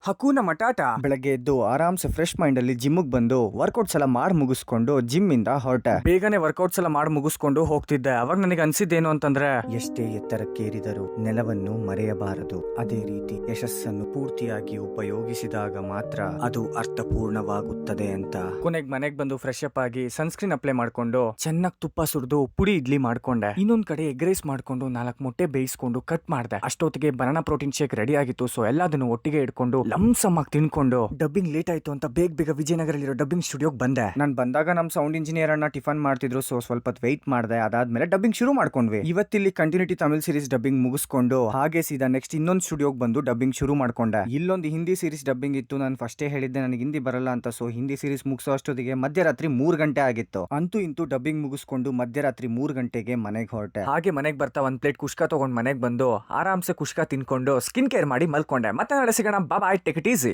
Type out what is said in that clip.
ಹಕೂನ ಮಟಾಟ. ಬೆಳಗ್ಗೆ ಎದ್ದು ಆರಾಮ್ಸೆ ಫ್ರೆಶ್ ಮೈಂಡ್ ಅಲ್ಲಿ ಜಿಮ್ಗೆ ಬಂದು ವರ್ಕೌಟ್ಸ್ ಎಲ್ಲ ಮಾಡಿ ಮುಗಿಸ್ಕೊಂಡು ಜಿಮ್ ಇಂದ ಹೊರಟೆ. ಬೇಗನೆ ವರ್ಕೌಟ್ಸ್ ಎಲ್ಲ ಮಾಡಿ ಮುಗಿಸ್ಕೊಂಡು ಹೋಗ್ತಿದ್ದೆ. ಅವಾಗ ನನಗೆ ಅನ್ಸಿದ್ದೇನು ಅಂತಂದ್ರೆ, ಎಷ್ಟೇ ಎತ್ತರಕ್ಕೇರಿದರೂ ನೆಲವನ್ನು ಮರೆಯಬಾರದು. ಅದೇ ರೀತಿ ಯಶಸ್ಸನ್ನು ಪೂರ್ತಿಯಾಗಿ ಉಪಯೋಗಿಸಿದಾಗ ಮಾತ್ರ ಅದು ಅರ್ಥಪೂರ್ಣವಾಗುತ್ತದೆ ಅಂತ. ಕೊನೆಗೆ ಮನೆಗೆ ಬಂದು ಫ್ರೆಶ್ ಅಪ್ ಆಗಿ ಸನ್ಸ್ಕ್ರೀನ್ ಅಪ್ಲೈ ಮಾಡ್ಕೊಂಡು ಚೆನ್ನಾಗಿ ತುಪ್ಪ ಸುರಿದು ಪುಡಿ ಇಡ್ಲಿ ಮಾಡ್ಕೊಂಡೆ. ಇನ್ನೊಂದ್ ಕಡೆ ಎಗ್ ರೈಸ್ ಮಾಡ್ಕೊಂಡು 4 ಮೊಟ್ಟೆ ಬೇಯಿಸ್ಕೊಂಡು ಕಟ್ ಮಾಡ್ದೆ. ಅಷ್ಟೊತ್ತಿಗೆ ಬನಾನಾ ಪ್ರೋಟೀನ್ ಶೇಕ್ ರೆಡಿ ಆಗಿತ್ತು. ಸೊ ಎಲ್ಲದನ್ನು ಒಟ್ಟಿಗೆ ಇಟ್ಕೊಂಡು ಲಂಸಮ್ ಆಗಿ ತಿನ್ಕೊಂಡು ಡಬ್ಬಿಂಗ್ ಲೇಟ್ ಆಯ್ತು ಅಂತ ಬೇಗ ವಿಜಯನಗರಲ್ಲಿರೋ ಡಬ್ಬಿಂಗ್ ಸ್ಟುಡಿಯೋಗೆ ಬಂದೆ. ನಾನು ಬಂದಾಗ ನಮ್ ಸೌಂಡ್ ಇಂಜಿನಿಯರ್ ಅಣ್ಣ ಟಿಫನ್ ಮಾಡ್ತಿದ್ರು. ಸೊ ಸ್ವಲ್ಪ ವೆಯ್ಟ್ ಮಾಡಿದೆ. ಅದಾದ್ಮೇಲೆ ಡಬ್ಬಿಂಗ್ ಶುರು ಮಾಡ್ಕೊಂಡ್ವಿ. ಇವತ್ತಿಲ್ಲಿ ಕಂಟಿನ್ಯೂಟಿ ತಮಿಳ್ ಸೀರೀಸ್ ಡಬ್ಬಿಂಗ್ ಮುಗಿಸ್ಕೊಂಡು ಹಾಗೆ ಸೀದಾ ನೆಕ್ಸ್ಟ್ ಇನ್ನೊಂದು ಸ್ಟುಡಿಯೋಗೆ ಬಂದು ಡಬ್ಬಿಂಗ್ ಶುರು ಮಾಡ್ಕೊಂಡೆ. ಇಲ್ಲೊಂದು ಹಿಂದಿ ಸೀರೀಸ್ ಡಬ್ಬಿಂಗ್ ಇತ್ತು. ನಾನು ಫಸ್ಟೇ ಹೇಳಿದ್ದೆ ನನಗೆ ಹಿಂದಿ ಬರಲ್ಲ ಅಂತ. ಸೊ ಹಿಂದಿ ಸೀರೀಸ್ ಮುಗಿಸೋ ಅಷ್ಟೊತ್ತಿಗೆ ಮಧ್ಯರಾತ್ರಿ 3 ಗಂಟೆ ಆಗಿತ್ತು. ಅಂತೂ ಇಂತೂ ಡಬ್ಬಿಂಗ್ ಮುಗಿಸ್ಕೊಂಡು ಮಧ್ಯರಾತ್ರಿ 3 ಗಂಟೆಗೆ ಮನೆಗೆ ಹೊರಟೆ. ಹಾಗೆ ಮನೆಗೆ ಬರ್ತಾ ಒಂದ್ ಪ್ಲೇಟ್ ಕುಷ್ಕ ತಗೊಂಡ್ ಮನೆಗೆ ಬಂದು ಆರಾಮ್ಸೆ ಕುಷ್ಕ ತಿನ್ಕೊಂಡು ಸ್ಕಿನ್ ಕೇರ್ ಮಾಡಿ ಮಲ್ಕೊಂಡೆ. ಮತ್ತೆ ನಾಳೆ ಸಿಗೋಣ. ಬಾಯ್, ಟೇಕ್ ಇಟ್ ಈಸಿ.